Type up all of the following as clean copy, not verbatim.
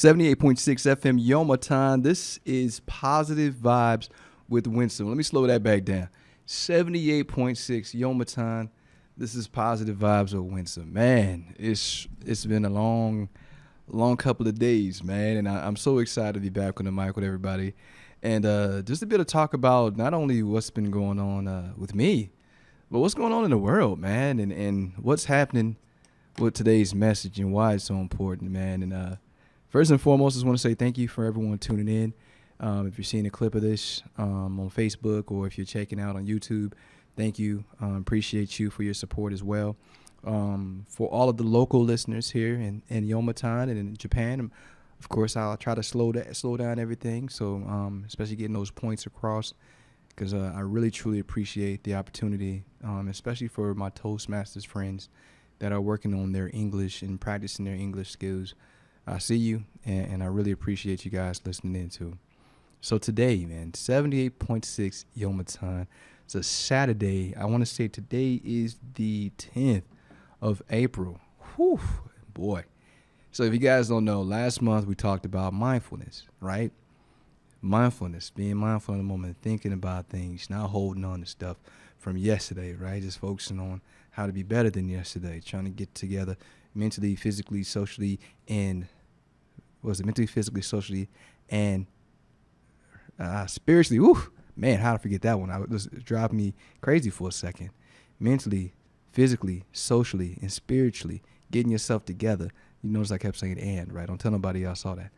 78.6 FM Yomaton. This is Positive Vibes with Winston. Let me slow that back down. 78.6 Yomaton. This is Positive Vibes with Winston. Man, it's been a long couple of days, man, and I'm so excited to be back on the mic with everybody. And just a bit of talk about not only what's been going on with me, but what's going on in the world, man, and what's happening with today's message and why it's so important, man. And first and foremost, I just want to say thank you for everyone tuning in. If you're seeing a clip of this on Facebook or if you're checking out on YouTube, thank you. Appreciate you for your support as well. For all of the local listeners here in Yomaton and in Japan, of course, I'll try to slow down everything. So especially getting those points across, because I really, truly appreciate the opportunity, especially for my Toastmasters friends that are working on their English and practicing their English skills. I see you, and I really appreciate you guys listening in too. So today, man, 78.6 Yomaton. It's a Saturday. I want to say today is the 10th of April. Whew, boy. So if you guys don't know, last month we talked about mindfulness, right? Mindfulness, being mindful in the moment, thinking about things, not holding on to stuff from yesterday, right? Just focusing on how to be better than yesterday, trying to get together mentally, physically, socially, and mentally, physically, socially, and spiritually. Woo, man, how to forget that one? It was driving me crazy for a second. Mentally, physically, socially, and spiritually, getting yourself together. You notice I kept saying "and," right? Don't tell nobody else saw that.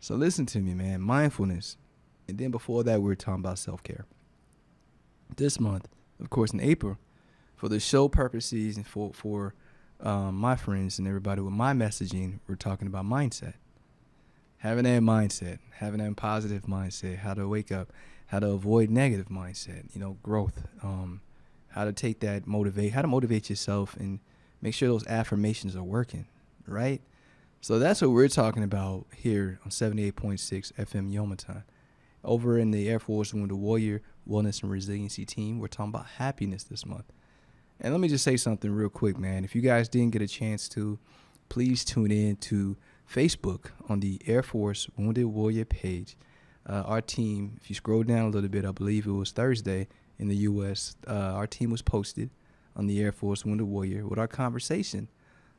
So listen to me, man. Mindfulness, and then before that, we were talking about self-care. This month, of course, in April, for the show purposes and for my friends and everybody with my messaging, we're talking about mindset. Having that mindset, having that positive mindset, how to wake up, how to avoid negative mindset, growth, how to take that how to motivate yourself and make sure those affirmations are working, right? So that's what we're talking about here on 78.6 FM Yomaton. Over in the Air Force Wounded Warrior Wellness and Resiliency team, we're talking about happiness this month. And let me just say something real quick, man. If you guys didn't get a chance to, please tune in to Facebook on the Air Force Wounded Warrior page. Our team, if you scroll down a little bit, I believe it was Thursday in the U.S., our team was posted on the Air Force Wounded Warrior with our conversation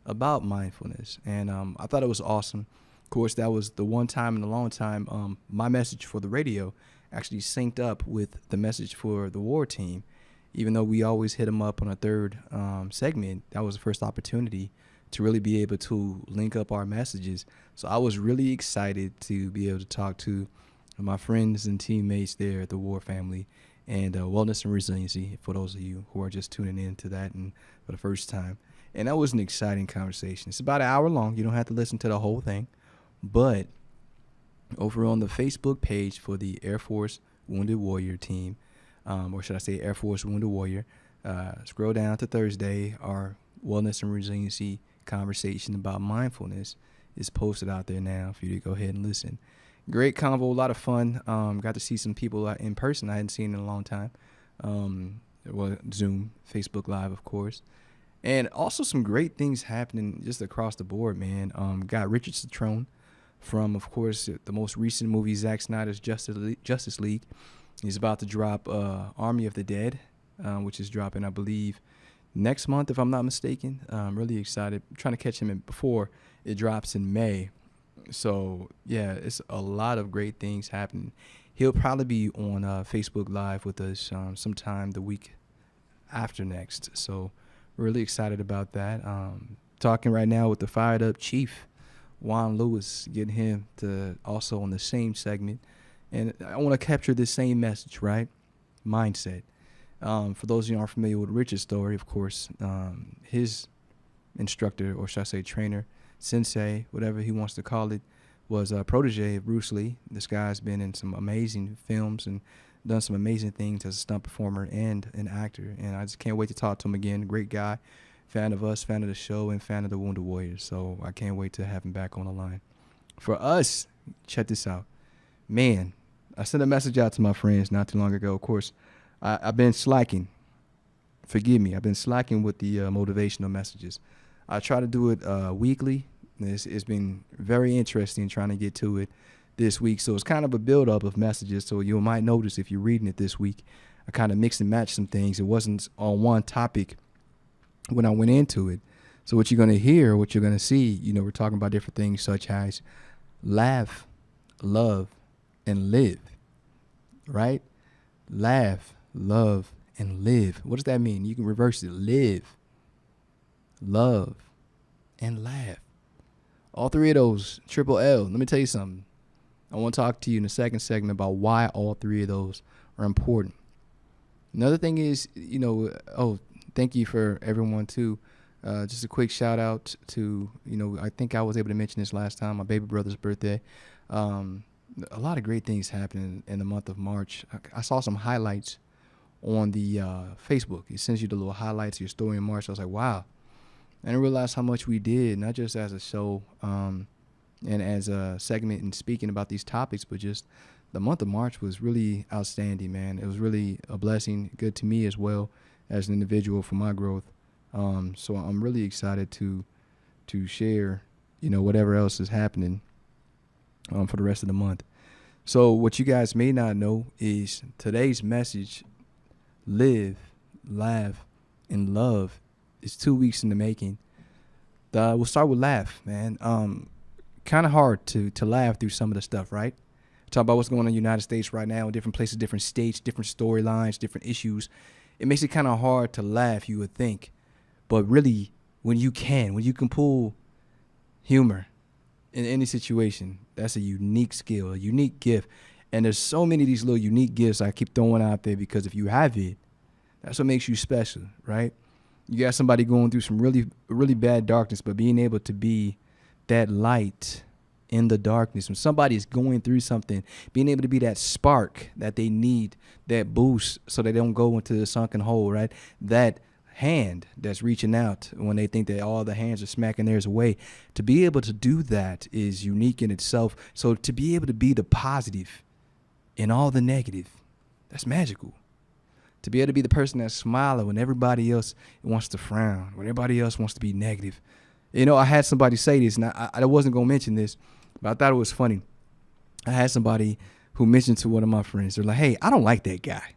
about mindfulness. And I thought it was awesome. Of course, that was the one time in a long time my message for the radio actually synced up with the message for the war team. Even though we always hit them up on a third segment, that was the first opportunity to really be able to link up our messages. So I was really excited to be able to talk to my friends and teammates there at the War Family and Wellness and Resiliency, for those of you who are just tuning in to that and for the first time. And that was an exciting conversation. It's about an hour long. You don't have to listen to the whole thing. But over on the Facebook page for the Air Force Wounded Warrior team, or should I say Air Force Wounded Warrior, scroll down to Thursday. Our Wellness and Resiliency conversation about mindfulness is posted out there now for you to go ahead and listen. Great convo, a lot of fun. Got to see some people in person I hadn't seen in a long time. Zoom, Facebook Live, of course. And also some great things happening just across the board, man. Got Richard Citrone from, of course, the most recent movie, Zack Snyder's Justice League. He's about to drop Army of the Dead, which is dropping, I believe, next month, if I'm not mistaken. I'm really excited. I'm trying to catch him before it drops in May. So, yeah, it's a lot of great things happening. He'll probably be on Facebook Live with us sometime the week after next. So, really excited about that. Talking right now with the fired up chief, Juan Lewis, getting him to also on the same segment. And I want to capture this same message, right? Mindset. For those of you who aren't familiar with Richard's story, of course, his instructor, or should I say trainer, sensei, whatever he wants to call it, was a protege of Bruce Lee. This guy's been in some amazing films and done some amazing things as a stunt performer and an actor. And I just can't wait to talk to him again. Great guy, fan of us, fan of the show, and fan of the Wounded Warriors. So I can't wait to have him back on the line. For us, check this out. Man, I sent a message out to my friends not too long ago. Of course, I've been slacking. Forgive me. I've been slacking with the motivational messages. I try to do it weekly, It's been very interesting trying to get to it this week. So it's kind of a build-up of messages. So you might notice if you're reading it this week, I kind of mix and match some things. It wasn't on one topic when I went into it. So what you're going to hear, what you're going to see, we're talking about different things such as laugh, love, and live, right? Laugh, love, and live. What does that mean? You can reverse it. Live, love, and laugh. All three of those, triple L. Let me tell you something. I want to talk to you in the second segment about why all three of those are important. Another thing is, thank you for everyone too. Just a quick shout out to, I think I was able to mention this last time, my baby brother's birthday. A lot of great things happening in the month of March. I saw some highlights on the Facebook. It sends you the little highlights of your story in March. I was like, wow. I didn't realize how much we did, not just as a show and as a segment and speaking about these topics, but just the month of March was really outstanding, man. It was really a blessing, good to me as well as an individual for my growth. So I'm really excited to share, whatever else is happening for the rest of the month. So what you guys may not know is today's message, live, laugh, and love, is 2 weeks in the making. We'll start with laugh, man. Kind of hard to laugh through some of the stuff, right? Talk about what's going on in the United States right now, in different places, different states, different storylines, different issues. It makes it kind of hard to laugh, you would think. But really, when you can pull humor in any situation, that's a unique skill, a unique gift. And there's so many of these little unique gifts I keep throwing out there because if you have it, that's what makes you special, right? You got somebody going through some really, really bad darkness, but being able to be that light in the darkness. When somebody's going through something, being able to be that spark that they need, that boost so they don't go into the sunken hole, right? That hand that's reaching out when they think that all the hands are smacking theirs away. To be able to do that is unique in itself. So to be able to be the positive in all the negative, that's magical. To be able to be the person that's smiling when everybody else wants to frown, when everybody else wants to be negative. I had somebody say this, and I wasn't going to mention this, but I thought it was funny. I had somebody who mentioned to one of my friends, they're like, hey, I don't like that guy.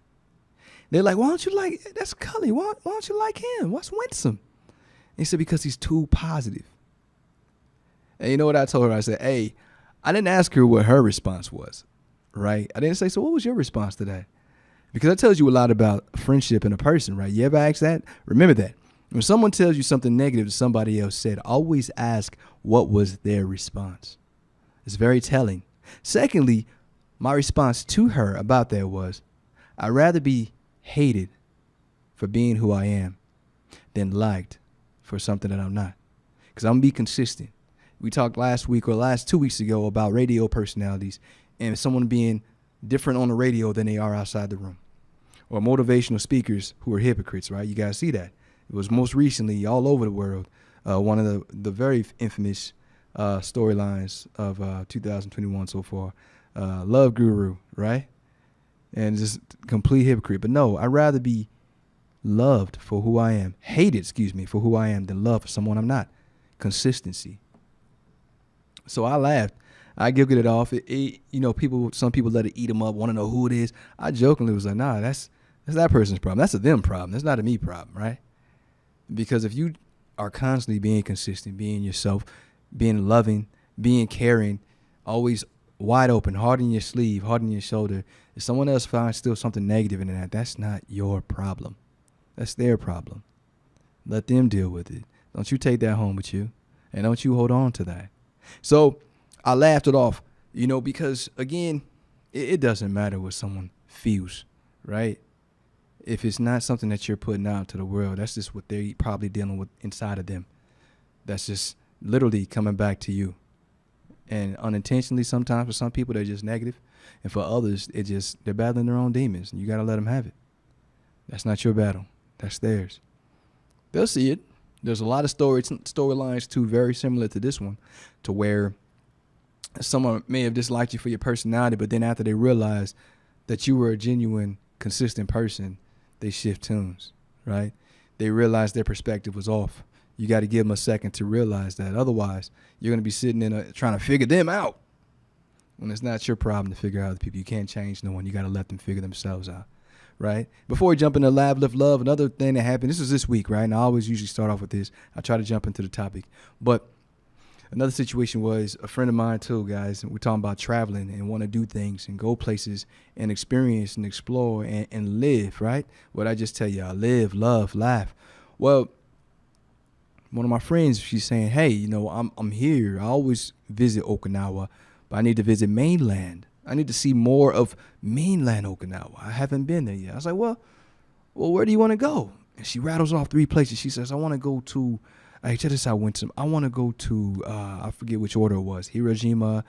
They're like, why don't you like, that's Cully. Why don't you like him? What's Winsome? And he said, because he's too positive. And you know what I told her? I said, hey, I didn't ask her what her response was, right? I didn't say, so what was your response to that? Because that tells you a lot about friendship in a person, right? You ever ask that? Remember that. When someone tells you something negative that somebody else said, always ask what was their response. It's very telling. Secondly, my response to her about that was, I'd rather be hated for being who I am than liked for something that I'm not. Because I'm going to be consistent. We talked last week or last 2 weeks ago about radio personalities and someone being different on the radio than they are outside the room. Or motivational speakers who are hypocrites, right? You guys see that. It was most recently all over the world, one of the very infamous storylines of 2021 so far. Love guru, right? And just complete hypocrite. But no, I'd rather be loved for who I am, hated, for who I am, than loved for someone I'm not. Consistency. So I laughed. I giggled it off. Some people let it eat them up, want to know who it is. I jokingly was like, nah, that's that person's problem. That's a them problem. That's not a me problem, right? Because if you are constantly being consistent, being yourself, being loving, being caring, always wide open, hard in your sleeve, hard in your shoulder, if someone else finds still something negative in that, that's not your problem. That's their problem. Let them deal with it. Don't you take that home with you, and don't you hold on to that. So I laughed it off, because, again, it doesn't matter what someone feels, right? If it's not something that you're putting out to the world, that's just what they're probably dealing with inside of them. That's just literally coming back to you. And unintentionally, sometimes for some people, they're just negative. And for others, they're battling their own demons. And you got to let them have it. That's not your battle. That's theirs. They'll see it. There's a lot of storylines, too, very similar to this one, to where someone may have disliked you for your personality, but then after they realize that you were a genuine, consistent person, they shift tunes, right? They realize their perspective was off. You got to give them a second to realize that. Otherwise, you're going to be sitting trying to figure them out when it's not your problem to figure out other people. You can't change no one. You got to let them figure themselves out, right? Before we jump into Lab Lift Love, another thing that happened, this was this week, right? And I always usually start off with this. I try to jump into the topic. But another situation was a friend of mine too, guys. And we're talking about traveling and want to do things and go places and experience and explore and live, right? What I just tell you, I live, love, laugh. Well, one of my friends, she's saying, hey, I'm here. I always visit Okinawa, but I need to visit mainland. I need to see more of mainland Okinawa. I haven't been there yet. I was like, well, where do you want to go? And she rattles off 3 places. She says, I want to go to, check this out, I want to go to, I forget which order it was, Hiroshima,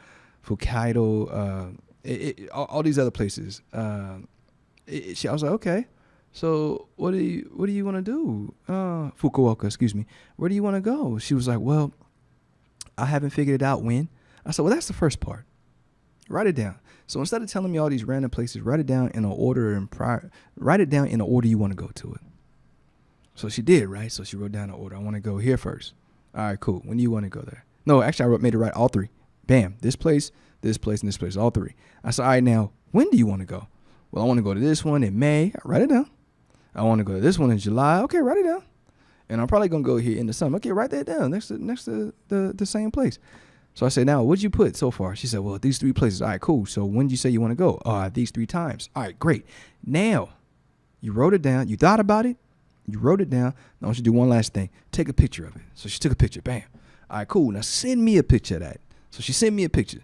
Hokkaido, all these other places. I was like, okay. So what do you want to do? Fukuoka, excuse me. Where do you want to go? She was like, well, I haven't figured it out when. I said, well, that's the first part. Write it down. So instead of telling me all these random places, write it down in an order write it down in the order you want to go to it. So she did, right? So she wrote down the order. I want to go here first. All right, cool. When do you want to go there? No, actually, I made her write all 3. Bam. This place, and this place, all 3. I said, all right, now, when do you want to go? Well, I want to go to this one in May. Write it down. I want to go to this one in July. Okay, write it down. And I'm probably going to go here in the summer. Okay, write that down next to the same place. So I said, now, what'd you put so far? She said, well, these 3 places. All right, cool. So when did you say you want to go? These 3 times. All right, great. Now, you wrote it down. You thought about it. You wrote it down. Now I want you to do one last thing. Take a picture of it. So she took a picture. Bam. All right, cool. Now send me a picture of that. So she sent me a picture.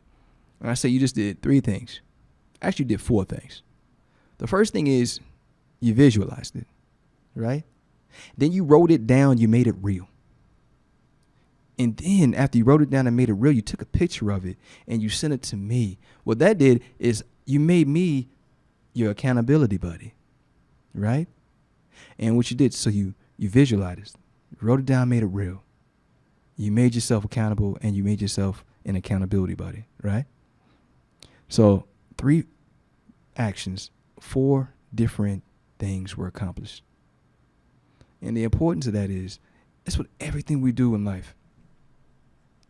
And I said, you just did 3 things. Actually, you did 4 things. The first thing is you visualized it, right? Then you wrote it down. You made it real. And then after you wrote it down and made it real, you took a picture of it and you sent it to me. What that did is you made me your accountability buddy, right? And what you did, so you visualized it, you wrote it down, made it real. You made yourself accountable and you made yourself an accountability buddy, right? So 3 actions, 4 different things were accomplished. And the importance of that is, that's what everything we do in life.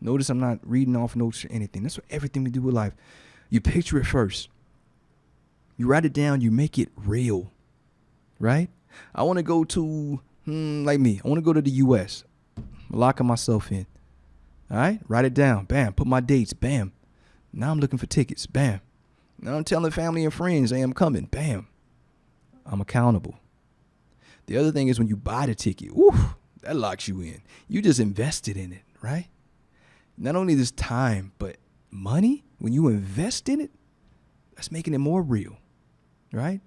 Notice I'm not reading off notes or anything. That's what everything we do with life. You picture it first. You write it down. You make it real, right? I want to go to, like me, I want to go to the U.S. I'm locking myself in. All right? Write it down. Bam. Put my dates. Bam. Now I'm looking for tickets. Bam. Now I'm telling family and friends, hey, I'm coming. Bam. I'm accountable. The other thing is when you buy the ticket, that locks you in. You just invested in it, right? Not only this time, but money, when you invest in it, that's making it more real, right?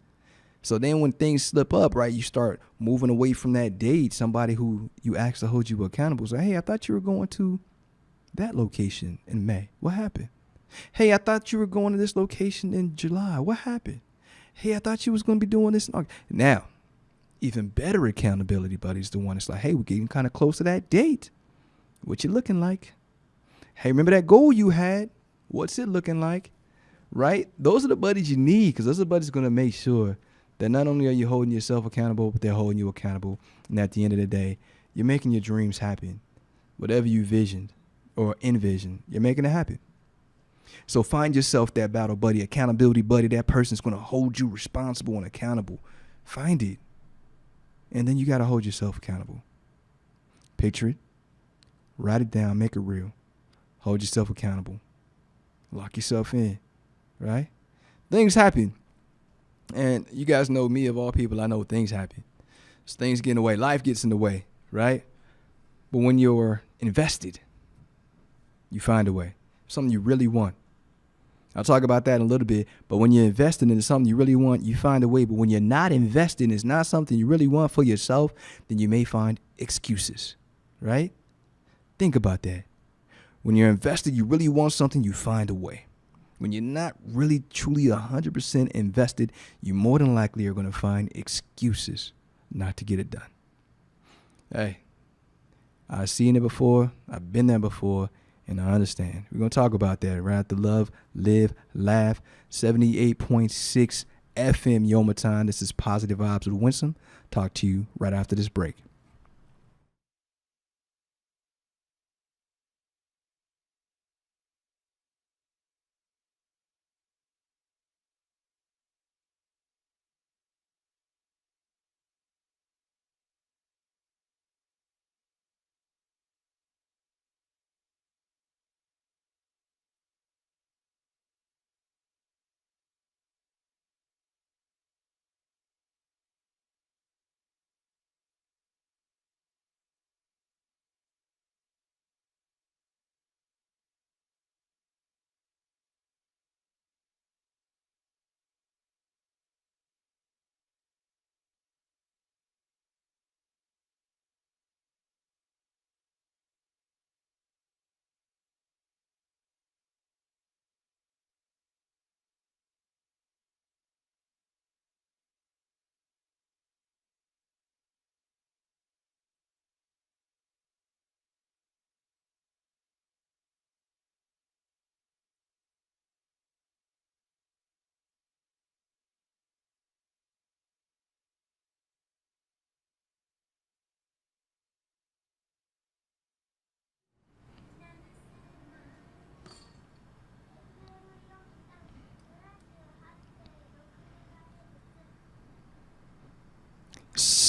So then when things slip up, right, you start moving away from that date, somebody who you asked to hold you accountable. So, hey, I thought you were going to that location in May. What happened? Hey, I thought you were going to this location in July. What happened? Hey, I thought you was going to be doing this in August. Now, even better accountability buddy is the one that's like, hey, we're getting kind of close to that date. What you looking like? Hey, remember that goal you had? What's it looking like? Right? Those are the buddies you need, because those are the buddies going to make sure that not only are you holding yourself accountable, but they're holding you accountable. And at the end of the day, you're making your dreams happen. Whatever you visioned or envisioned, you're making it happen. So find yourself that battle buddy, accountability buddy. That person's going to hold you responsible and accountable. Find it. And then you got to hold yourself accountable. Picture it. Write it down. Make it real. Hold yourself accountable. Lock yourself in, right? Things happen. And you guys know me, of all people, I know things happen. So things get in the way. Life gets in the way, right? But when you're invested, you find a way. Something you really want. I'll talk about that in a little bit. But when you're investing into something you really want, you find a way. But when you're not investing, it's not something you really want for yourself, then you may find excuses, right? Think about that. When you're invested, you really want something, you find a way. When you're not really truly 100% invested, you more than likely are going to find excuses not to get it done. Hey, I've seen it before. I've been there before, and I understand. We're going to talk about that right after Love, Live, Laugh, 78.6 FM Yoma Time. This is Positive Vibes with Winsome. Talk to you right after this break.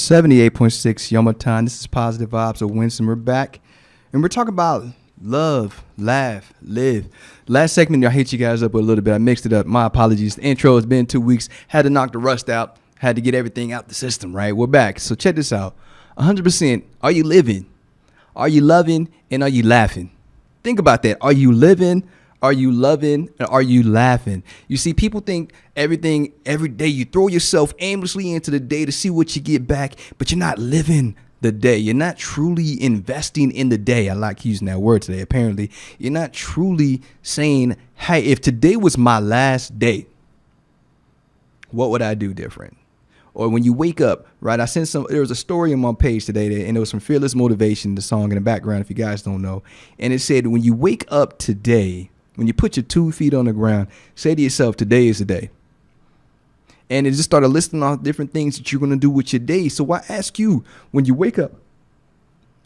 78.6 Yoma Time. This is Positive Vibes of Winston. We're back and we're talking about love, laugh, live. Last segment, I hit you guys up a little bit. I mixed it up. My apologies. The intro has been 2 weeks. Had to knock the rust out. Had to get everything out the system, right? We're back. So check this out. 100%. Are you living? Are you loving? And are you laughing? Think about that. Are you living? Are you loving? And are you laughing? You see, people think everything every day. You throw yourself aimlessly into the day to see what you get back, but you're not living the day. You're not truly investing in the day. I like using that word today. Apparently, you're not truly saying, hey, if today was my last day, what would I do different? Or when you wake up, right? There was a story on my page today, and it was from Fearless Motivation, the song in the background, if you guys don't know. And it said, when you wake up today, when you put your 2 feet on the ground, say to yourself, today is the day. And it just started listing off different things that you're going to do with your day. So I ask you, when you wake up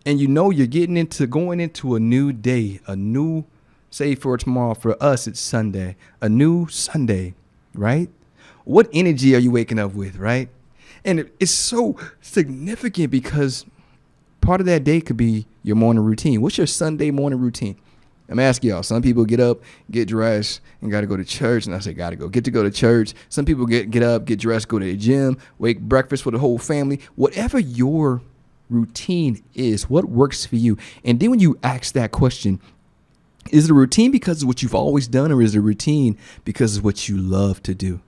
and you know you're going into a new day, a new, say for tomorrow, for us, it's Sunday, a new Sunday, right? What energy are you waking up with, right? And it's so significant because part of that day could be your morning routine. What's your Sunday morning routine? I'm asking y'all, some people get up, get dressed, and got to go to church. And I say, got to go to church. Some people get up, get dressed, go to the gym, wake breakfast for the whole family. Whatever your routine is, what works for you? And then when you ask that question, is it a routine because of what you've always done, or is it a routine because of what you love to do?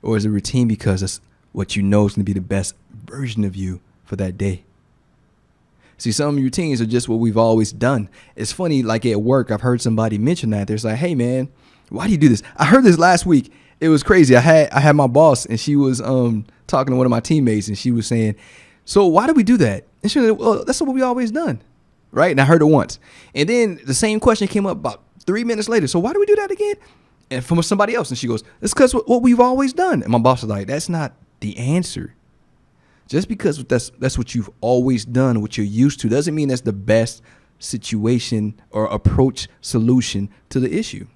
Or is it a routine because it's what you know is going to be the best version of you for that day? See, some routines are just what we've always done. It's funny, like at work, I've heard somebody mention that. They're like, hey, man, why do you do this? I heard this last week. It was crazy. I had my boss, and she was talking to one of my teammates, and she was saying, so why do we do that? And she said, well, that's what we always done, right? And I heard it once. And then the same question came up about 3 minutes later. So why do we do that again? And from somebody else. And she goes, it's because what we've always done. And my boss was like, that's not the answer. Just because that's what you've always done, what you're used to, doesn't mean that's the best situation or approach solution to the issue.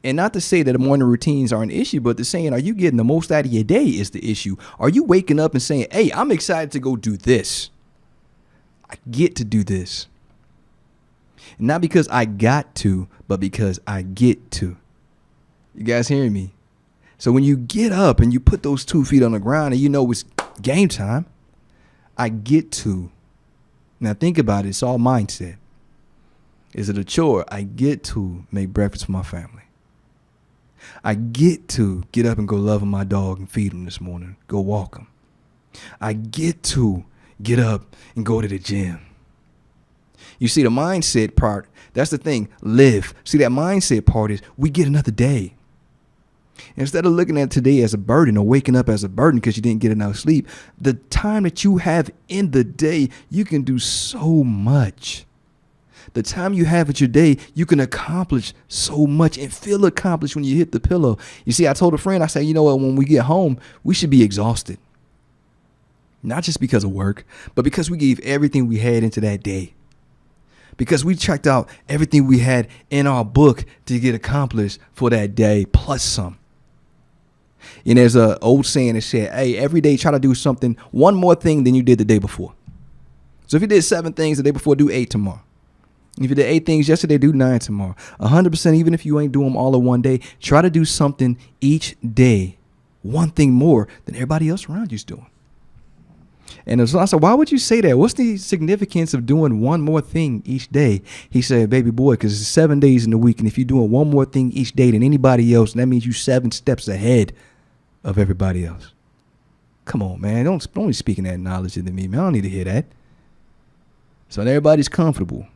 And not to say that the morning routines are an issue, but to saying, are you getting the most out of your day is the issue. Are you waking up and saying, hey, I'm excited to go do this. I get to do this. And not because I got to, but because I get to. You guys hearing me? So when you get up and you put those 2 feet on the ground and you know it's game time, I get to. Now think about it. It's all mindset. Is it a chore? I get to make breakfast for my family. I get to get up and go love my dog and feed him this morning. Go walk him. I get to get up and go to the gym. You see, the mindset part, that's the thing. Live. See, that mindset part is we get another day. Instead of looking at today as a burden or waking up as a burden because you didn't get enough sleep, the time that you have in the day, you can do so much. The time you have at your day, you can accomplish so much and feel accomplished when you hit the pillow. You see, I told a friend, I said, you know what, when we get home, we should be exhausted. Not just because of work, but because we gave everything we had into that day. Because we checked out everything we had in our book to get accomplished for that day, plus some. And there's an old saying that said, hey, every day try to do something, one more thing than you did the day before. So if you did 7 things the day before, do 8 tomorrow. If you did 8 things yesterday, do 9 tomorrow. 100%, even if you ain't doing them all in one day, try to do something each day, one thing more than everybody else around you's doing. And so I said, why would you say that? What's the significance of doing one more thing each day? He said, baby boy, because it's 7 days in the week. And if you're doing one more thing each day than anybody else, that means you're 7 steps ahead of everybody else. Come on, man. Don't be speaking that knowledge into me, man. I don't need to hear that. So when everybody's comfortable,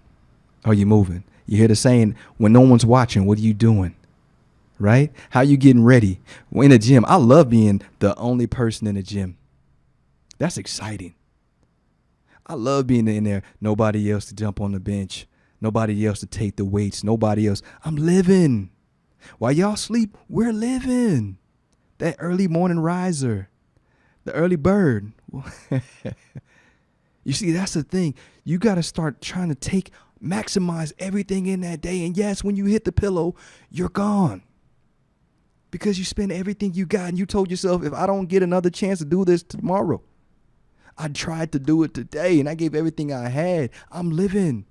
are you moving? You hear the saying, when no one's watching, what are you doing? Right? How you getting ready? In the gym, I love being the only person in the gym. That's exciting. I love being in there. Nobody else to jump on the bench. Nobody else to take the weights. Nobody else. I'm living. While y'all sleep, we're living. That early morning riser. The early bird. You see, that's the thing. You got to start trying to maximize everything in that day. And yes, when you hit the pillow, you're gone. because you spent everything you got and you told yourself, if I don't get another chance to do this tomorrow, I tried to do it today and I gave everything I had. I'm living.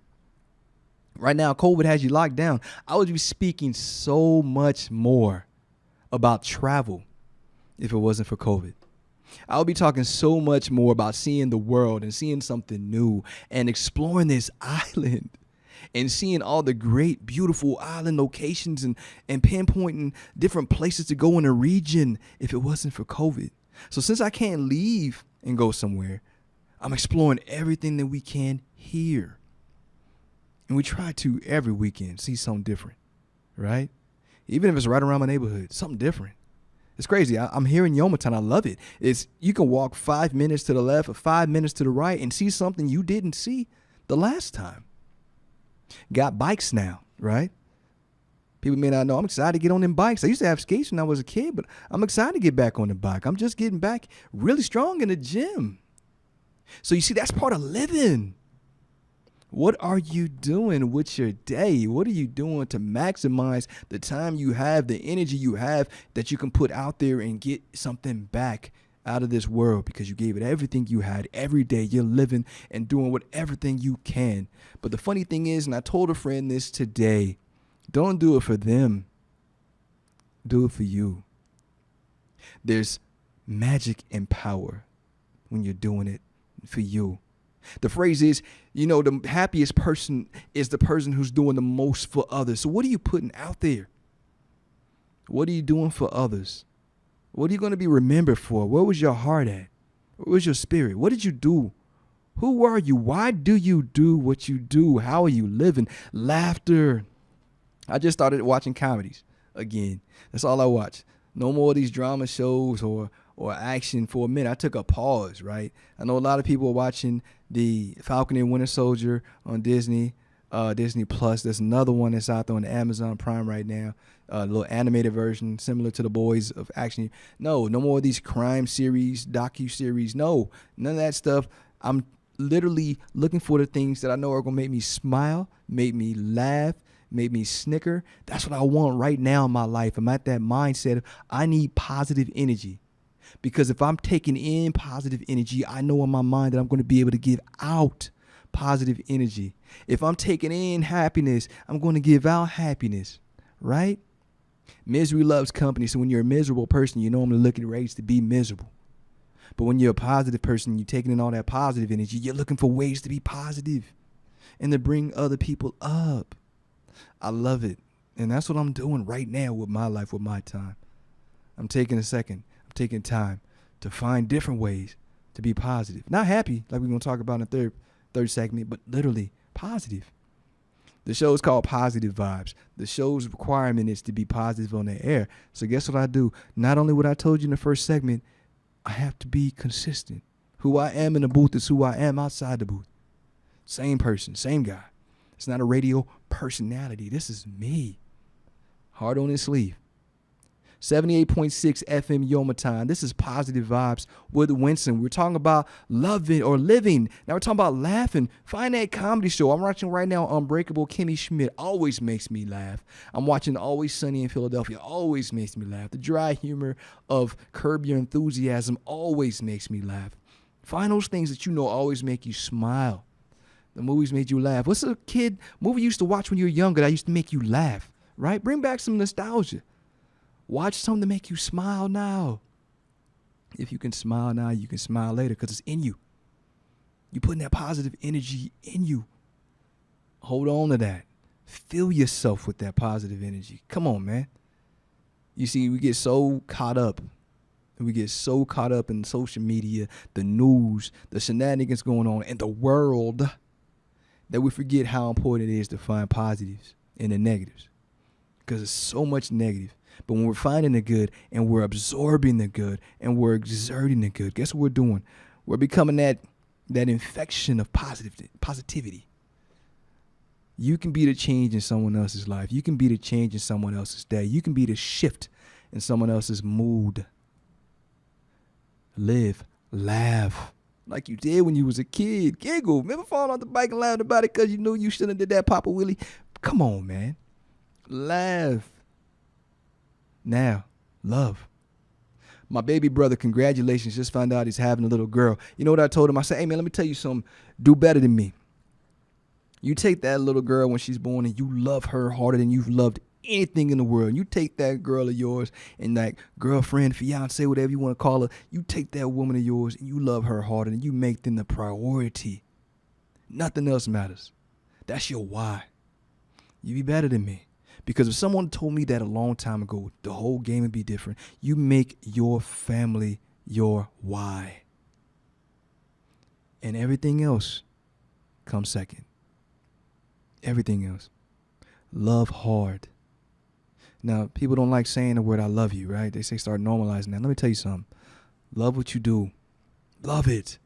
Right now, COVID has you locked down. I would be speaking so much more about travel if it wasn't for COVID. I would be talking so much more about seeing the world and seeing something new and exploring this island and seeing all the great, beautiful island locations and pinpointing different places to go in the region if it wasn't for COVID. So since I can't leave and go somewhere, I'm exploring everything that we can here. And we try to every weekend see something different, right? Even if it's right around my neighborhood, something different. It's crazy. I'm here in Yomitan. I love it. You can walk 5 minutes to the left or 5 minutes to the right and see something you didn't see the last time. Got bikes now, right? People may not know. I'm excited to get on them bikes. I used to have skates when I was a kid, but I'm excited to get back on the bike. I'm just getting back really strong in the gym. So you see, that's part of living. What are you doing with your day? What are you doing to maximize the time you have, the energy you have that you can put out there and get something back out of this world because you gave it everything you had every day. You're living and doing everything you can. But the funny thing is, and I told a friend this today, don't do it for them. Do it for you. There's magic and power when you're doing it for you. The phrase is, the happiest person is the person who's doing the most for others. So what are you putting out there? What are you doing for others? What are you going to be remembered for? Where was your heart at? Where was your spirit? What did you do? Who are you? Why do you do what you do? How are you living? Laughter. I just started watching comedies again. That's all I watch. No more of these drama shows or action for a minute. I took a pause, right? I know a lot of people are watching the Falcon and Winter Soldier on Disney Plus. There's another one that's out there on Amazon Prime right now, a little animated version similar to The Boys of action. No more of these crime series, docu-series. No, none of that stuff. I'm literally looking for the things that I know are going to make me smile, make me laugh, make me snicker. That's what I want right now in my life. I'm at that mindset of I need positive energy. Because if I'm taking in positive energy, I know in my mind that I'm going to be able to give out positive energy. If I'm taking in happiness, I'm going to give out happiness, right? Misery loves company. So when you're a miserable person, you normally look at ways to be miserable. But when you're a positive person, you're taking in all that positive energy, you're looking for ways to be positive and to bring other people up. I love it. And that's what I'm doing right now with my life, with my time. I'm taking a second. Taking time to find different ways to be positive. Not happy, like we're going to talk about in the third segment, but literally positive. The show is called Positive Vibes. The show's requirement is to be positive on the air. So guess what I do? Not only what I told you in the first segment, I have to be consistent. Who I am in the booth is who I am outside the booth. Same person, same guy. It's not a radio personality. This is me. Heart on his sleeve. 78.6 FM Yomitan. This is Positive Vibes with Winston. We're talking about loving or living. Now we're talking about laughing. Find that comedy show. I'm watching right now Unbreakable Kimmy Schmidt. Always makes me laugh. I'm watching Always Sunny in Philadelphia. Always makes me laugh. The dry humor of Curb Your Enthusiasm always makes me laugh. Find those things that always make you smile. The movies made you laugh. What's a kid movie you used to watch when you were younger that used to make you laugh, right? Bring back some nostalgia. Watch something to make you smile now. If you can smile now, you can smile later because it's in you. You're putting that positive energy in you. Hold on to that. Fill yourself with that positive energy. Come on, man. You see, we get so caught up. We get so caught up in social media, the news, the shenanigans going on in the world that we forget how important it is to find positives in the negatives. Because there's so much negative. But when we're finding the good and we're absorbing the good and we're exerting the good, guess what we're doing? We're becoming that infection of positivity. You can be the change in someone else's life. You can be the change in someone else's day. You can be the shift in someone else's mood. Live, laugh like you did when you was a kid. Giggle. Remember falling off the bike and laughing about it because you knew you shouldn't have did that, Papa Willie? Come on, man. Laugh. Now, Love. My baby brother, congratulations, just found out he's having a little girl. You know what I told him? I said, hey, man, let me tell you something. Do better than me. You take that little girl when she's born and you love her harder than you've loved anything in the world. You take that girl of yours and that girlfriend, fiance, whatever you want to call her, you take that woman of yours and you love her harder and you make them the priority. Nothing else matters. That's your why. You be better than me. Because if someone told me that a long time ago, the whole game would be different. You make your family your why. And everything else comes second. Everything else. Love hard. Now, people don't like saying the word I love you, right? They say start normalizing that. Let me tell you something. Love what you do. Love it.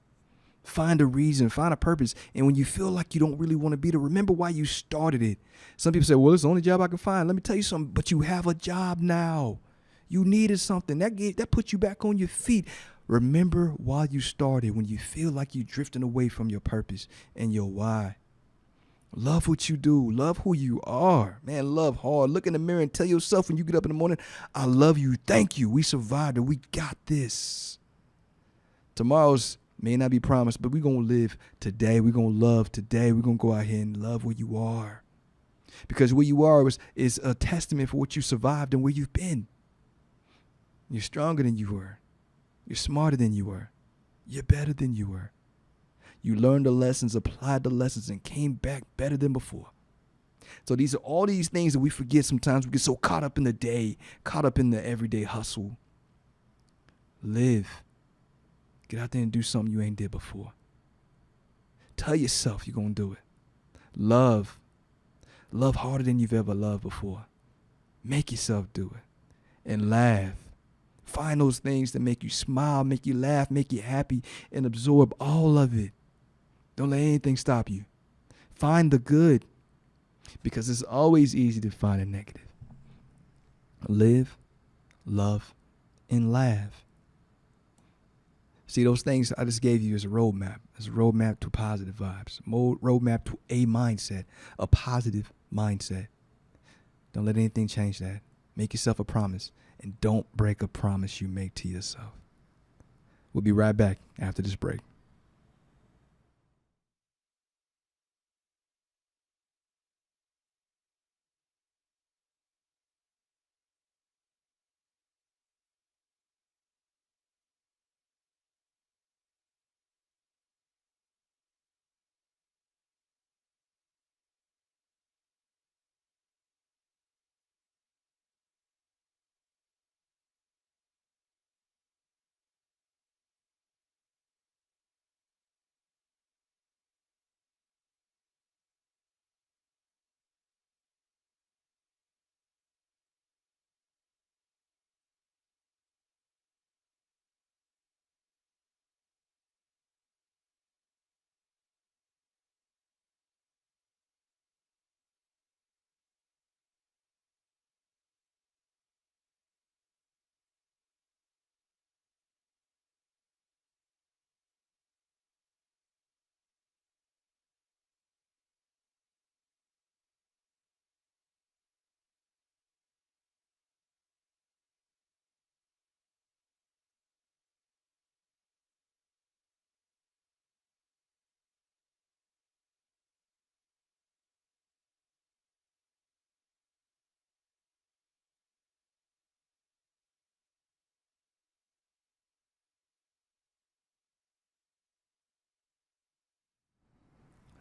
Find a reason, find a purpose. And when you feel like you don't really want to be there, remember why you started it. Some people say, well, it's the only job I can find. Let me tell you something, but you have a job now. You needed something. That puts you back on your feet. Remember why you started when you feel like you're drifting away from your purpose and your why. Love what you do. Love who you are. Man, love hard. Look in the mirror and tell yourself when you get up in the morning, I love you. Thank you. We survived it. We got this. Tomorrow's may not be promised, but we're going to live today. We're going to love today. We're going to go out here and love where you are. Because where you are is a testament for what you survived and where you've been. You're stronger than you were. You're smarter than you were. You're better than you were. You learned the lessons, applied the lessons, and came back better than before. So these are all these things that we forget sometimes. We get so caught up in the day, caught up in the everyday hustle. Live. Get out there and do something you ain't did before. Tell yourself you're going to do it. Love. Love harder than you've ever loved before. Make yourself do it. And laugh. Find those things that make you smile, make you laugh, make you happy, and absorb all of it. Don't let anything stop you. Find the good, because it's always easy to find a negative. Live, love, and laugh. See, those things I just gave you as a roadmap. As a roadmap to positive vibes. Roadmap to a mindset. A positive mindset. Don't let anything change that. Make yourself a promise. And don't break a promise you make to yourself. We'll be right back after this break.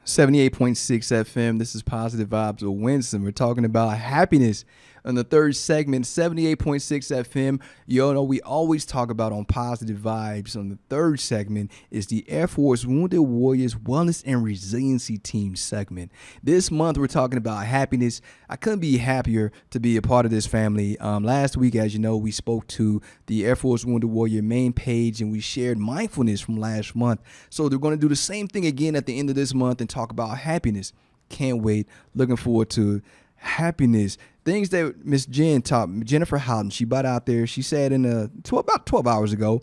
.6 FM. This is Positive Vibes with Winston. We're talking about happiness on the third segment, 78.6 FM. You know, we always talk about on Positive Vibes on the third segment is the Air Force Wounded Warriors Wellness and Resiliency Team segment. This month, we're talking about happiness. I couldn't be happier to be a part of this family. Last week, as you know, we spoke to the Air Force Wounded Warrior main page and we shared mindfulness from last month. So they're going to do the same thing again at the end of this month and talk about happiness. Can't wait. Looking forward to happiness. Things that Miss Jen taught, Jennifer Houghton, she brought out there. She said about 12 hours ago,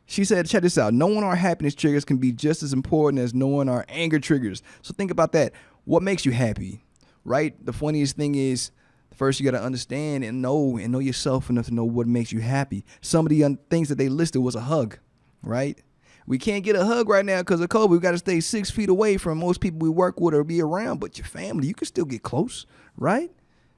she said, check this out. Knowing our happiness triggers can be just as important as knowing our anger triggers. So think about that. What makes you happy, right? The funniest thing is First, you got to understand and know yourself enough to know what makes you happy. Some of the things that they listed was a hug, right? We can't get a hug right now because of COVID. We got to stay 6 feet away from most people we work with or be around. But your family, you can still get close, right?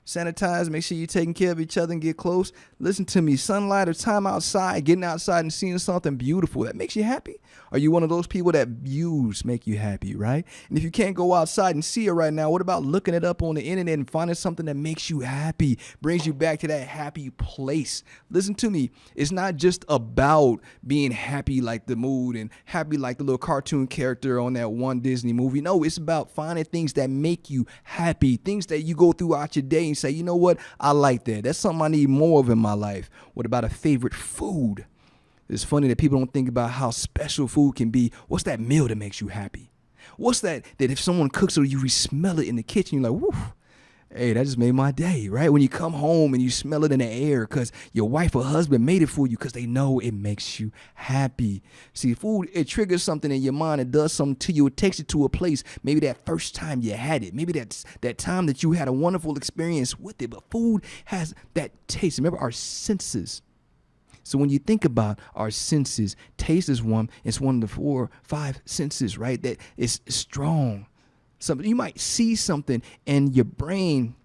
Sanitize, make sure you're taking care of each other and get close. Listen to me, sunlight or time outside, getting outside and seeing something beautiful, that makes you happy? Are you one of those people that views make you happy, right? And if you can't go outside and see it right now, what about looking it up on the internet and finding something that makes you happy, brings you back to that happy place? Listen to me, it's not just about being happy like the mood and happy like the little cartoon character on that one Disney movie. No, it's about finding things that make you happy, things that you go throughout your day and say, you know what, I like that. That's something I need more of in my life. What about a favorite food? It's funny that people don't think about how special food can be. What's that meal that makes you happy? What's that if someone cooks it or you smell it in the kitchen, you're like, woo, hey, that just made my day, right? When you come home and you smell it in the air because your wife or husband made it for you because they know it makes you happy. See, food, it triggers something in your mind. It does something to you. It takes you to a place, maybe that first time you had it. Maybe that's that time that you had a wonderful experience with it. But food has that taste. Remember, our senses. So when you think about our senses, taste is one. It's one of the 4 or 5 senses, right? That is strong. Something you might see something and your brain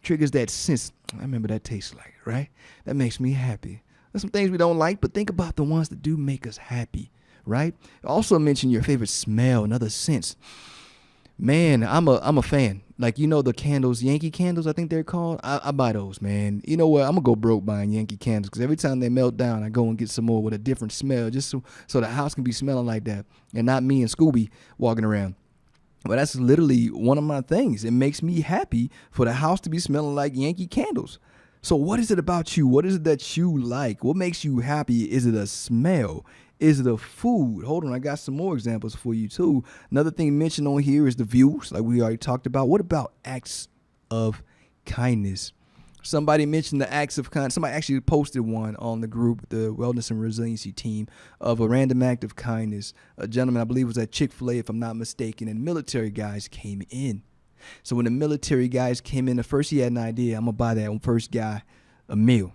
triggers that sense. I remember that tastes like, right? That makes me happy. There's some things we don't like, but think about the ones that do make us happy, right? Also mention your favorite smell, another sense. Man, I'm a fan. Like, you know, the candles, Yankee candles, I think they're called. I buy those, man. You know what? I'm going to go broke buying Yankee candles because every time they melt down, I go and get some more with a different smell just so the house can be smelling like that and not me and Scooby walking around. But that's literally one of my things. It makes me happy for the house to be smelling like Yankee candles. So what is it about you? What is it that you like? What makes you happy? Is it a smell? Is it a food? Hold on, I got some more examples for you too. Another thing mentioned on here is the views, like we already talked about. What about acts of kindness? Somebody mentioned the acts of kindness. Somebody actually posted one on the group, the Wellness and Resiliency team, of a random act of kindness. A gentleman, I believe, was at Chick-fil-A, if I'm not mistaken, and military guys came in. So when the military guys came in, at first he had an idea, I'm going to buy that first guy a meal.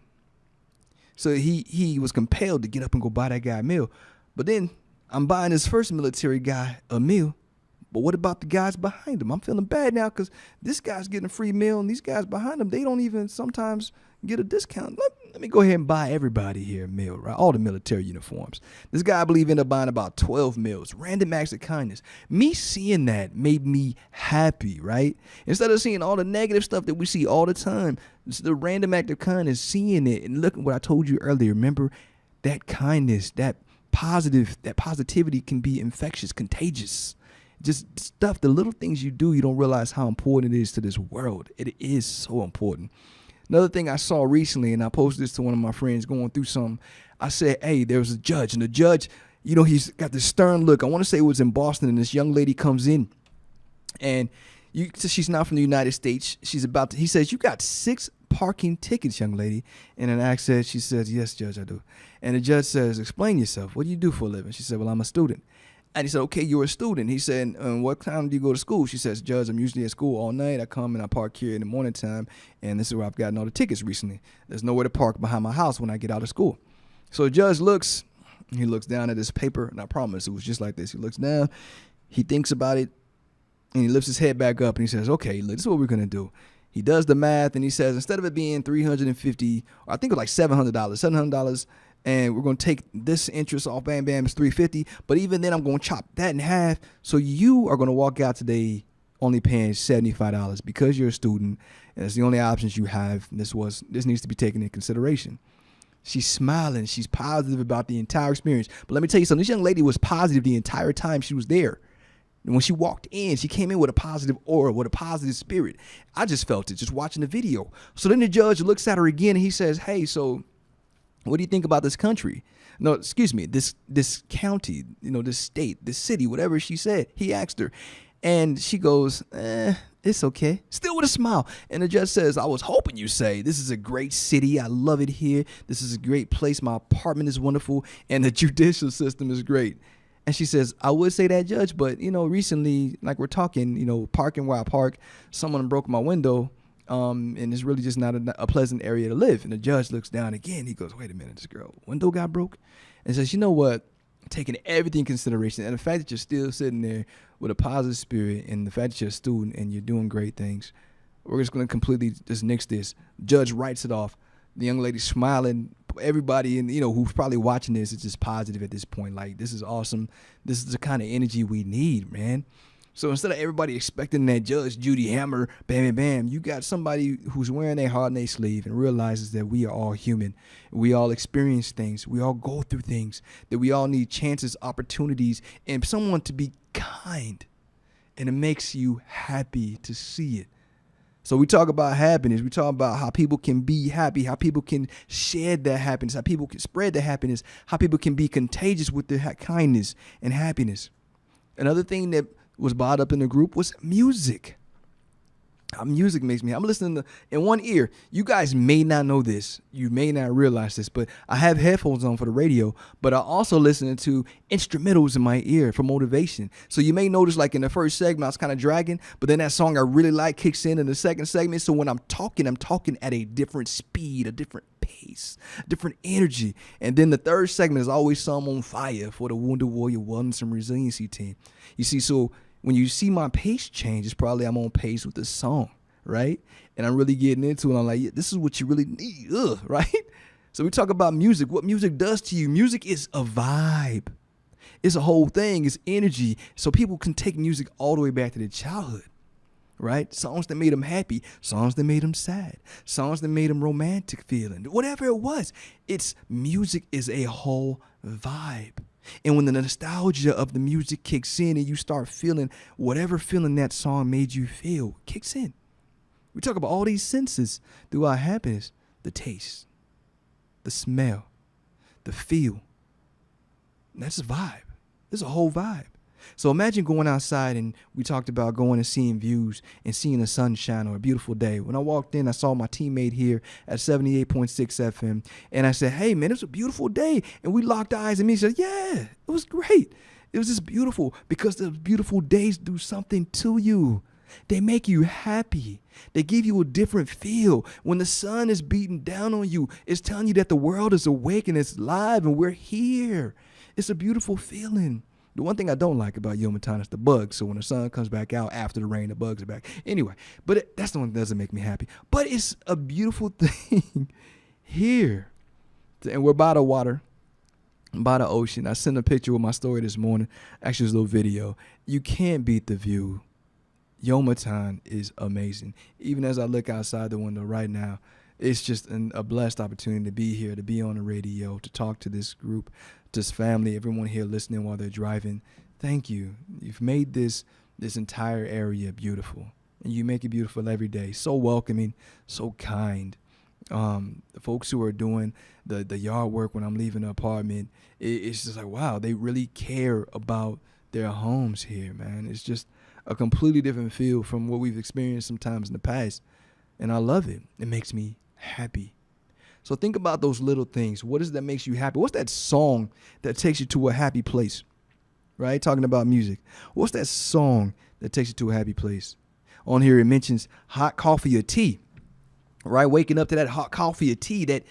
So he was compelled to get up and go buy that guy a meal. But then I'm buying this first military guy a meal. But what about the guys behind him? I'm feeling bad now because this guy's getting a free meal and these guys behind him, they don't even sometimes get a discount. Let me go ahead and buy everybody here a meal, right? All the military uniforms. This guy, I believe, ended up buying about 12 meals. Random acts of kindness. Me seeing that made me happy, right? Instead of seeing all the negative stuff that we see all the time, it's the random act of kindness, seeing it and look at what I told you earlier. Remember, that kindness, that positivity can be infectious, contagious. Just stuff, the little things you do, you don't realize how important it is to this world. It is so important. Another thing I saw recently, and I posted this to one of my friends going through something, I said, hey, there was a judge, and the judge, you know, he's got this stern look. I want to say it was in Boston, and this young lady comes in, and she's not from the United States. He says, you got 6 parking tickets, young lady. In an accent, she says, yes, Judge, I do. And the judge says, explain yourself. What do you do for a living? She said, well, I'm a student. And he said, okay, you're a student. He said, what time do you go to school? She says, Judge, I'm usually at school all night. I come and I park here in the morning time, and this is where I've gotten all the tickets recently. There's nowhere to park behind my house when I get out of school. So the judge looks down at his paper, and I promise it was just like this. He looks down, he thinks about it, and he lifts his head back up, and he says, okay, look, this is what we're going to do. He does the math, and he says, instead of it being $350, or I think it was like $700, and we're going to take this interest off, bam, bam, it's $350. But even then, I'm going to chop that in half. So you are going to walk out today only paying $75 because you're a student, and it's the only options you have. This needs to be taken into consideration. She's smiling. She's positive about the entire experience. But let me tell you something. This young lady was positive the entire time she was there. And when she walked in, she came in with a positive aura, with a positive spirit. I just felt it just watching the video. So then the judge looks at her again, and he says, hey, so what do you think about this country? No, excuse me, this county, this state, this city, whatever she said. He asked her, and she goes, it's okay. Still with a smile. And the judge says, I was hoping you say, this is a great city. I love it here. This is a great place. My apartment is wonderful, and the judicial system is great. And she says, I would say that, Judge, but, recently, like we're talking, parking where I park, someone broke my window, And it's really just not a pleasant area to live. And the judge looks down again. He goes, wait a minute, this girl window got broke, and says, you know what? Taking everything in consideration, and the fact that you're still sitting there with a positive spirit, and the fact that you're a student and you're doing great things, we're just going to completely just nix this. Judge writes it off. The young lady smiling. Everybody, and who's probably watching this, is just positive at this point. Like, this is awesome. This is the kind of energy we need, man. So instead of everybody expecting that Judge Judy Hammer, bam, bam, bam, you got somebody who's wearing their heart on their sleeve and realizes that we are all human. We all experience things. We all go through things. That we all need chances, opportunities, and someone to be kind. And it makes you happy to see it. So we talk about happiness. We talk about how people can be happy, how people can share that happiness, how people can spread their happiness, how people can be contagious with their kindness and happiness. Another thing that was brought up in the group was music. How music makes me. I'm listening to in one ear. You guys may not know this. You may not realize this, but I have headphones on for the radio, but I also listen to instrumentals in my ear for motivation. So you may notice, like in the first segment, I was kind of dragging, but then that song I really like kicks in the second segment. So when I'm talking at a different speed, a different pace, different energy. And then the third segment is always some on fire for the Wounded Warrior Wellness and Resiliency team. You see, so when you see my pace change, it's probably I'm on pace with the song, right? And I'm really getting into it. I'm like, yeah, this is what you really need, right? So we talk about music, what music does to you. Music is a vibe. It's a whole thing. It's energy. So people can take music all the way back to their childhood, right? Songs that made them happy, songs that made them sad, songs that made them romantic feeling, whatever it was. Music is a whole vibe. And when the nostalgia of the music kicks in and you start feeling whatever feeling that song made you feel kicks in. We talk about all these senses through our happiness: the taste, the smell, the feel. And that's a vibe. It's a whole vibe. So imagine going outside, and we talked about going and seeing views and seeing the sunshine or a beautiful day. When I walked in, I saw my teammate here at 78.6 FM, and I said, hey, man, it's a beautiful day. And we locked eyes, and he said, yeah, it was great. It was just beautiful, because the beautiful days do something to you. They make you happy. They give you a different feel. When the sun is beating down on you, it's telling you that the world is awake and it's live and we're here. It's a beautiful feeling. The one thing I don't like about Yomatan is the bugs. So when the sun comes back out after the rain, the bugs are back. Anyway, but that's the one that doesn't make me happy. But it's a beautiful thing here. And we're by the water, by the ocean. I sent a picture with my story this morning. Actually, it's a little video. You can't beat the view. Yomatan is amazing. Even as I look outside the window right now, it's just a blessed opportunity to be here, to be on the radio, to talk to this group, this family, everyone here listening while they're driving. Thank you. You've made this entire area beautiful, and you make it beautiful every day. So welcoming, so kind. The folks who are doing the yard work when I'm leaving the apartment, it's just like, wow, they really care about their homes here, man. It's just a completely different feel from what we've experienced sometimes in the past, and I love it. It makes me happy. So think about those little things. What is it that makes you happy? What's that song that takes you to a happy place? Right? Talking about music. What's that song that takes you to a happy place? On here it mentions hot coffee or tea. Right? Waking up to that hot coffee or tea that,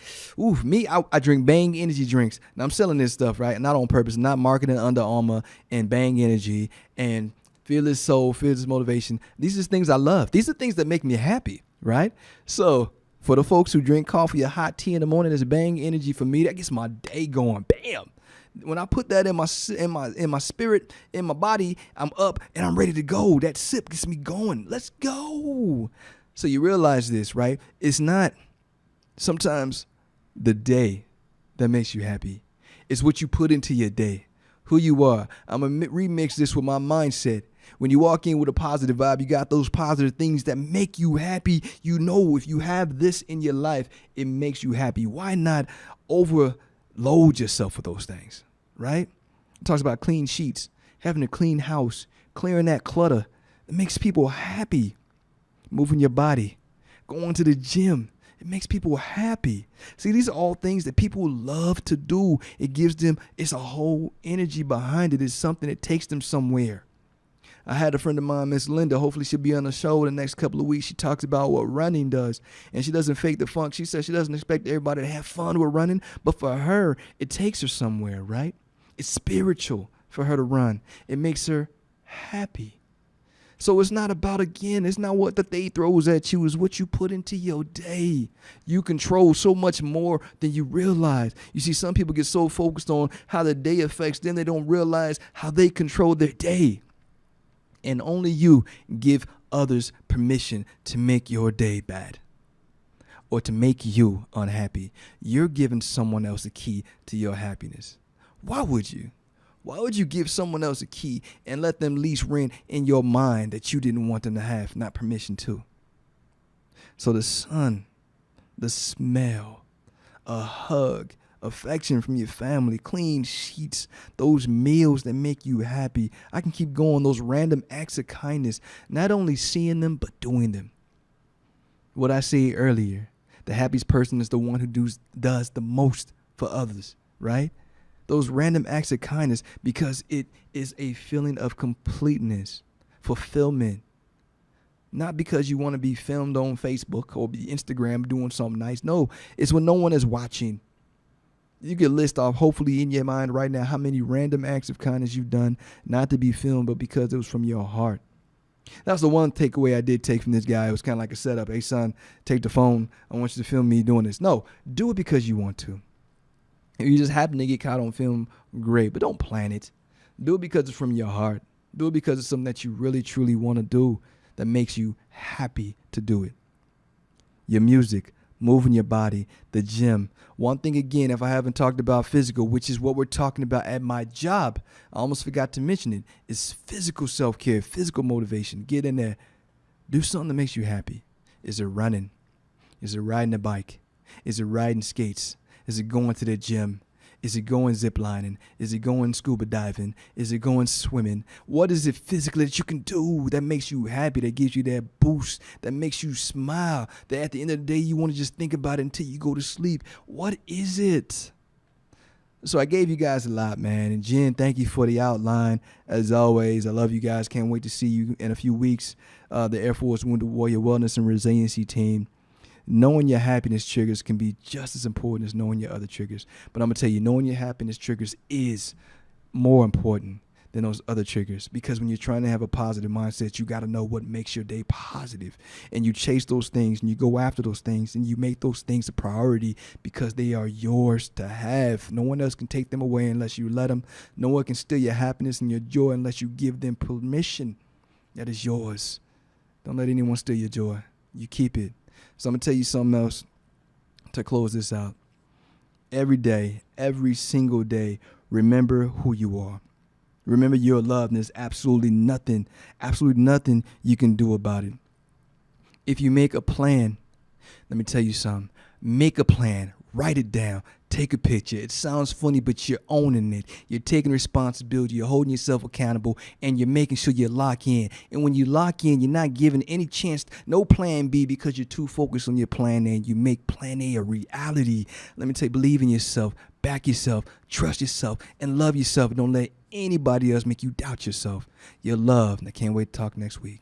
I drink Bang energy drinks. Now I'm selling this stuff, right? Not on purpose, not marketing Under Armour and Bang Energy and Fearless Soul, Fearless Motivation. These are things I love. These are things that make me happy, right? So for the folks who drink coffee or hot tea in the morning, there's Bang Energy for me. That gets my day going. Bam. When I put that in my spirit, in my body, I'm up and I'm ready to go. That sip gets me going. Let's go. So you realize this, right? It's not sometimes the day that makes you happy. It's what you put into your day, who you are. I'm going to remix this with my mindset. When you walk in with a positive vibe, you got those positive things that make you happy. You know, if you have this in your life, it makes you happy. Why not overload yourself with those things, right? It talks about clean sheets, having a clean house, clearing that clutter. It makes people happy. Moving your body, going to the gym. It makes people happy. See, these are all things that people love to do. It gives them, it's a whole energy behind it. It's something that takes them somewhere. I had a friend of mine, Miss Linda. Hopefully she'll be on the show in the next couple of weeks. She talks about what running does, and she doesn't fake the funk. She says she doesn't expect everybody to have fun with running, but for her, it takes her somewhere, right? It's spiritual for her to run. It makes her happy. So it's not about, again, it's not what the day throws at you, it's what you put into your day. You control so much more than you realize. You see, some people get so focused on how the day affects them, they don't realize how they control their day. And only you give others permission to make your day bad or to make you unhappy. You're giving someone else the key to your happiness. Why would you? Why would you give someone else a key and let them lease rent in your mind that you didn't want them to have, not permission to? So the sun, the smell, a hug, affection from your family, clean sheets, those meals that make you happy. I can keep going, those random acts of kindness, not only seeing them, but doing them. What I said earlier, the happiest person is the one who does the most for others, right? Those random acts of kindness, because it is a feeling of completeness, fulfillment. Not because you want to be filmed on Facebook or be Instagram doing something nice. No, it's when no one is watching. You can list off, hopefully in your mind right now, how many random acts of kindness you've done, not to be filmed, but because it was from your heart. That's the one takeaway I did take from this guy. It was kind of like a setup. Hey, son, take the phone. I want you to film me doing this. No, do it because you want to. If you just happen to get caught on film, great, but don't plan it. Do it because it's from your heart. Do it because it's something that you really, truly want to do that makes you happy to do it. Your music, moving your body, the gym. One thing again, if I haven't talked about physical, which is what we're talking about at my job, I almost forgot to mention it, is physical self-care, physical motivation. Get in there. Do something that makes you happy. Is it running? Is it riding a bike? Is it riding skates? Is it going to the gym? Is it going ziplining? Is it going scuba diving? Is it going swimming? What is it physically that you can do that makes you happy, that gives you that boost, that makes you smile, that at the end of the day you want to just think about it until you go to sleep? What is it? So I gave you guys a lot, man. And Jen, thank you for the outline. As always, I love you guys. Can't wait to see you in a few weeks. The Air Force Wounded Warrior Wellness and Resiliency Team. Knowing your happiness triggers can be just as important as knowing your other triggers. But I'm going to tell you, knowing your happiness triggers is more important than those other triggers. Because when you're trying to have a positive mindset, you got to know what makes your day positive. And you chase those things and you go after those things and you make those things a priority because they are yours to have. No one else can take them away unless you let them. No one can steal your happiness and your joy unless you give them permission. That is yours. Don't let anyone steal your joy. You keep it. So I'm going to tell you something else to close this out. Every day, every single day, remember who you are. Remember you're loved, and there's absolutely nothing you can do about it. If you make a plan, let me tell you something. Make a plan. Write it down. Take a picture. It sounds funny, but you're owning it. You're taking responsibility. You're holding yourself accountable, and you're making sure you lock in. And when you lock in, you're not giving any chance, no plan B, because you're too focused on your plan A, and you make plan A a reality. Let me tell you, believe in yourself, back yourself, trust yourself, and love yourself. Don't let anybody else make you doubt yourself. You're loved, and I can't wait to talk next week.